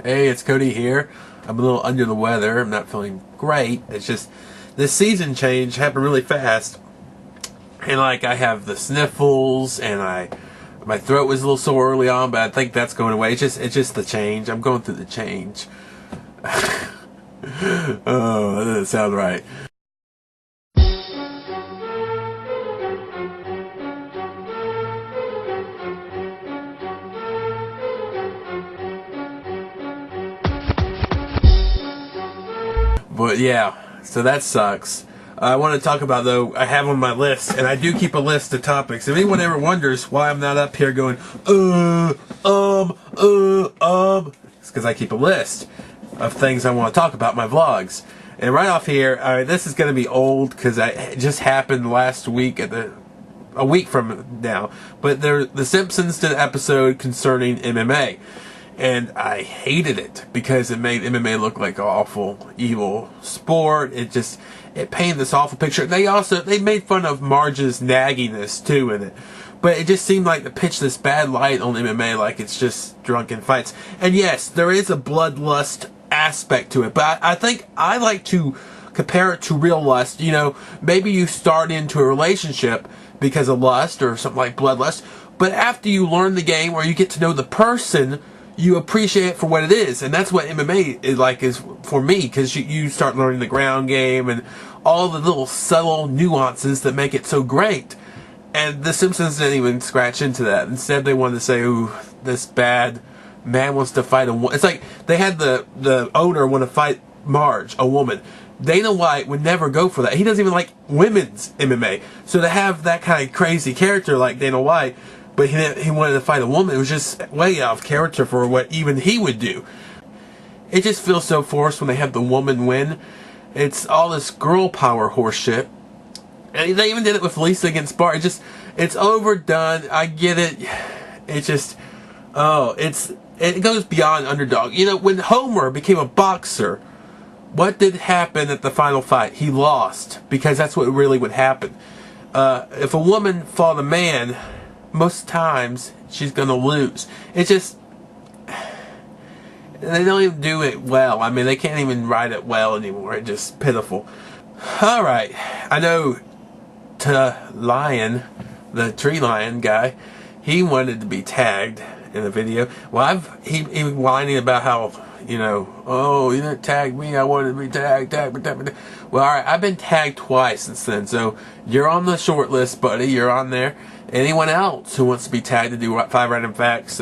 Hey, it's Cody here. I'm a little under the weather. I'm not feeling great. It's just this season change happened really fast. And like I have the sniffles and my throat was a little sore early on, but I think that's going away. It's just the change. I'm going through the change. Oh, that doesn't sound right. But yeah, so that sucks. I want to talk about, though, I have on my list, and I do keep a list of topics. If anyone ever wonders why I'm not up here going, it's because I keep a list of things I want to talk about in my vlogs. And right off here, this is going to be old because it just happened last week a week from now. But the Simpsons did an episode concerning MMA. And I hated it because it made MMA look like an awful, evil sport. It painted this awful picture. They made fun of Marge's nagginess too in it. But it just seemed like to pitch this bad light on MMA like it's just drunken fights. And yes, there is a bloodlust aspect to it. But I think I like to compare it to real lust. You know, maybe you start into a relationship because of lust or something like bloodlust. But after you learn the game or you get to know the person, you appreciate it for what it is, and that's what MMA is for me, because you start learning the ground game and all the little subtle nuances that make it so great. And the Simpsons didn't even scratch into that. Instead, they wanted to say, "Ooh, this bad man wants to fight a woman." It's like they had the owner want to fight Marge, a woman. Dana White would never go for that. He doesn't even like women's MMA. So to have that kind of crazy character like Dana White, but he wanted to fight a woman, it was just way out of character for what even he would do. It just feels so forced when they have the woman win. It's all this girl power horse shit. And they even did it with Lisa against Bart. It's overdone. I get it. It goes beyond underdog. You know, when Homer became a boxer, what did happen at the final fight? He lost, because that's what really would happen. If a woman fought a man, most times she's gonna lose. It's just, they don't even do it well. I mean, they can't even write it well anymore. It's just pitiful. Alright, I know Lion, the tree lion guy, he wanted to be tagged in the video. Well, he was whining about how, you know, oh, you didn't tag me, I wanted to be tagged. Well, alright, I've been tagged twice since then, so you're on the short list, buddy. You're on there. Anyone else who wants to be tagged to do 5 random facts,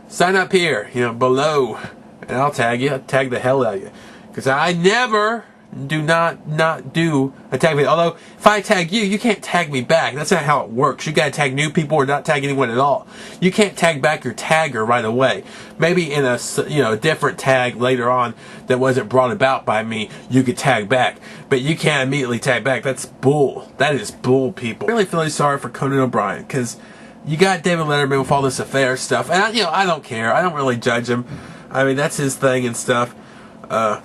sign up here, you know, below, and I'll tag you. I'll tag the hell out of you, because I never do not do a tag video. Although if I tag you, you can't tag me back. That's not how it works. You gotta tag new people or not tag anyone at all. You can't tag back your tagger right away. Maybe in a different tag later on that wasn't brought about by me, you could tag back, but you can't immediately tag back. That's bull. That is bull, people. I really feel sorry for Conan O'Brien, because you got David Letterman with all this affair stuff, and I don't care. I don't really judge him. I mean, that's his thing and stuff. I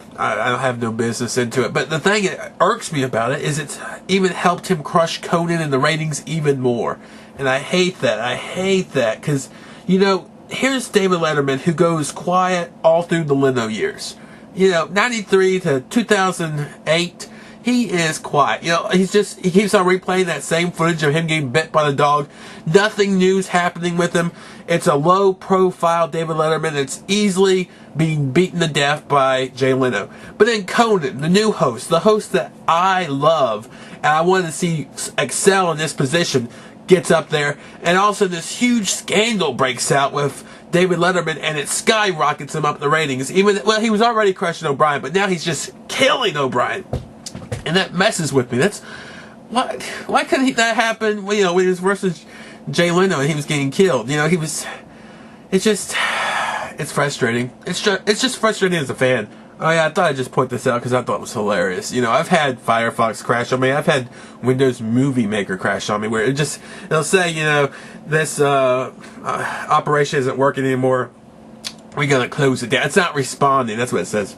have no business into it. But the thing that irks me about it is it's even helped him crush Conan in the ratings even more. And I hate that. I hate that. Because, you know, here's David Letterman, who goes quiet all through the Leno years. You know, 93 to 2008, he is quiet. You know, he keeps on replaying that same footage of him getting bit by the dog. Nothing new's happening with him. It's a low-profile David Letterman that's easily being beaten to death by Jay Leno. But then Conan, the new host, the host that I love, and I want to see excel in this position, gets up there, and also this huge scandal breaks out with David Letterman, and it skyrockets him up the ratings. He was already crushing O'Brien, but now he's just killing O'Brien. And that messes with me. That's why couldn't that happen? You know, when he was versus Jay Leno and he was getting killed. You know, it's frustrating. It's just frustrating as a fan. Oh yeah, I thought I'd just point this out because I thought it was hilarious. You know, I've had Firefox crash on me. I've had Windows Movie Maker crash on me, where it'll say, you know, this operation isn't working anymore. We're gonna close it down. It's not responding. That's what it says.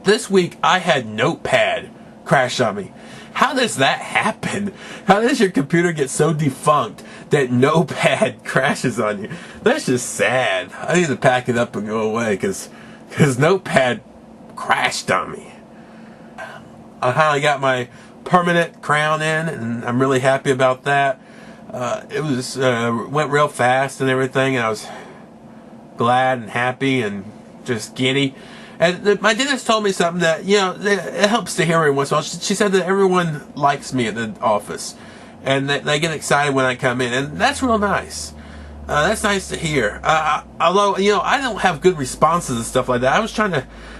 This week I had Notepad crash on me. How does that happen? How does your computer get so defunct that Notepad crashes on you? That's just sad. I need to pack it up and go away, because because Notepad crashed on me. I finally got my permanent crown in, and I'm really happy about that. It was went real fast and everything, and I was glad and happy and just giddy. And my dentist told me something that, you know, it helps to hear every once in a while. She said that everyone likes me at the office, and they get excited when I come in, and that's real nice. That's nice to hear. Although, you know, I don't have good responses and stuff like that.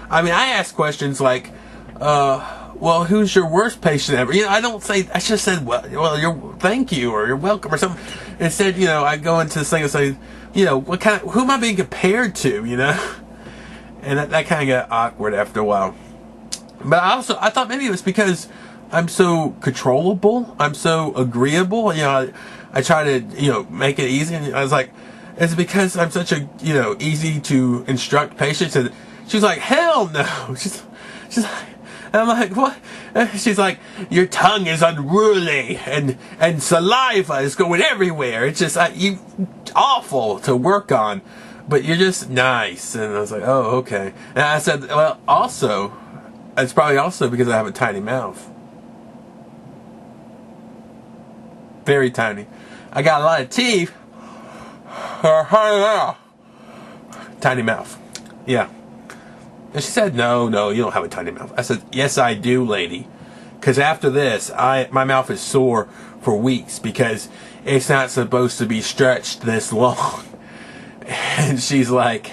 I ask questions like, well, who's your worst patient ever? You know, I don't say, I just said, well, thank you, or you're welcome, or something. Instead, you know, I go into this thing and say, you know, who am I being compared to, you know? And that kind of got awkward after a while. But I thought maybe it was because I'm so controllable, I'm so agreeable, you know, I try to, you know, make it easy, and I was like, it's because I'm such a, you know, easy to instruct patients. And she's like, hell no. She's like, and I'm like, what? She's like, your tongue is unruly, and saliva is going everywhere. It's just you awful to work on, but you're just nice. And I was like, oh, okay. And I said, well, also, it's probably also because I have a tiny mouth. Very tiny. I got a lot of teeth. Tiny mouth. Yeah. And she said, no, you don't have a tiny mouth. I said, yes, I do, lady. Because after this, my mouth is sore for weeks because it's not supposed to be stretched this long. And she's like,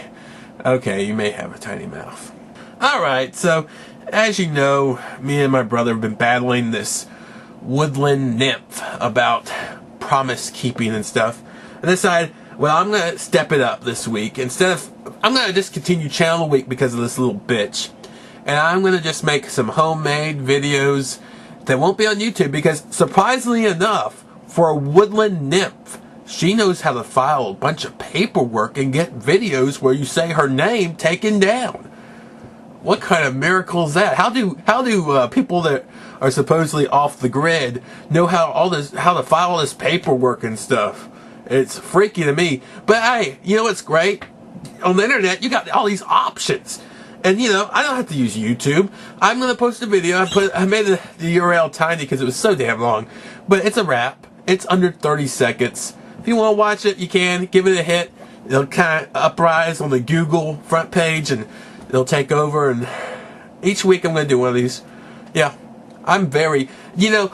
okay, you may have a tiny mouth. Alright, so, as you know, me and my brother have been battling this Woodland Nymph about promise keeping and stuff. I decided, well, I'm going to step it up this week. I'm going to discontinue Channel of the Week because of this little bitch. And I'm going to just make some homemade videos that won't be on YouTube because, surprisingly enough, for a Woodland Nymph, she knows how to file a bunch of paperwork and get videos where you say her name taken down. What kind of miracle is that? How do people that are supposedly off the grid know how to file all this paperwork and stuff? It's freaky to me. But hey, you know what's great? On the internet, you got all these options. And, you know, I don't have to use YouTube. I'm going to post a video. I made the URL tiny because it was so damn long. But it's a wrap. It's under 30 seconds. If you want to watch it, you can. Give it a hit. It'll kind of uprise on the Google front page, and it'll take over. And each week I'm going to do one of these. Yeah. I'm very, you know,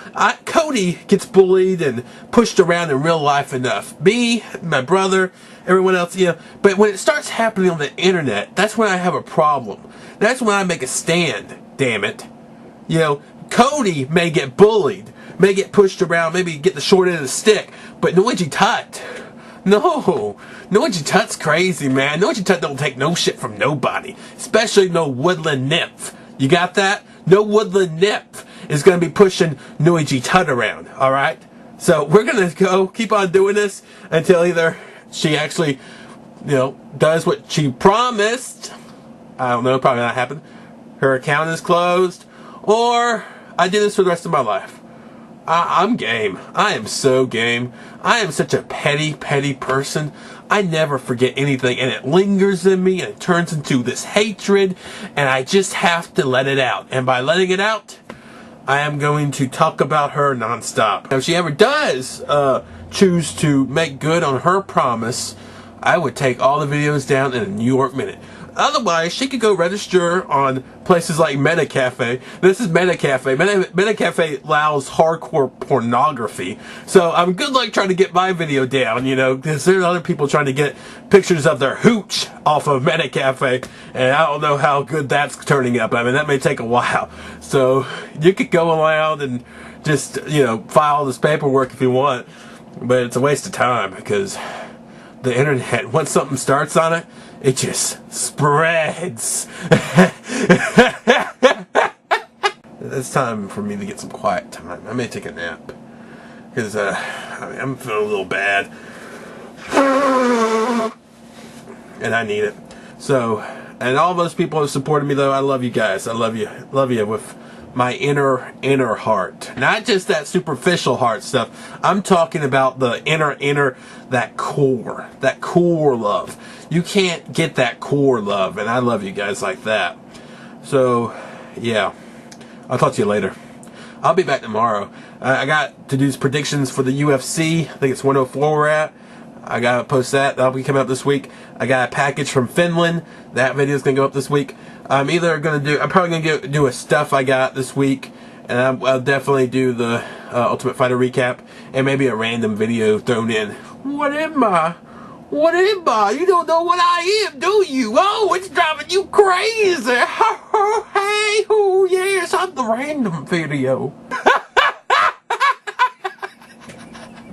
Cody gets bullied and pushed around in real life enough. Me, my brother, everyone else, you know. But when it starts happening on the internet, that's when I have a problem. That's when I make a stand, damn it. You know, Cody may get bullied, may get pushed around, maybe get the short end of the stick, but Noyjeetut, no. Noyjeetut's crazy, man. Noyjeetut don't take no shit from nobody, especially no Woodland Nymph. You got that? No Woodland Nymph is going to be pushing Noyjeetut around, alright? So we're going to keep on doing this until either she actually, you know, does what she promised. I don't know, probably not happen. Her account is closed. Or I do this for the rest of my life. I'm game. I am so game. I am such a petty person. I never forget anything, and it lingers in me, and it turns into this hatred, and I just have to let it out. And by letting it out, I am going to talk about her nonstop. If she ever does choose to make good on her promise, I would take all the videos down in a New York minute. Otherwise, she could go register on places like MetaCafe. This is MetaCafe. MetaCafe allows hardcore pornography. So I'm good luck trying to get my video down, you know, because there's other people trying to get pictures of their hooch off of MetaCafe, and I don't know how good that's turning up. I mean, that may take a while. So you could go around and just, you know, file this paperwork if you want, but it's a waste of time because the internet, once something starts on it, it just spreads. It's time for me to get some quiet time. I may take a nap because I'm feeling a little bad, and I need it. So, and all those people who supported me, though, I love you guys. I love you with my inner heart. Not just that superficial heart stuff. I'm talking about the inner, that core love. You can't get that core love, and I love you guys like that. So, yeah. I'll talk to you later. I'll be back tomorrow. I got to do predictions for the UFC. I think it's 104 we're at. I gotta post that. That'll be coming up this week. I got a package from Finland. That video's gonna go up this week. I'm probably gonna do a stuff I got this week, and I'll definitely do the Ultimate Fighter recap, and maybe a random video thrown in. What am I? What am I? You don't know what I am, do you? Oh, it's driving you crazy. Hey, oh yes, I'm the random video.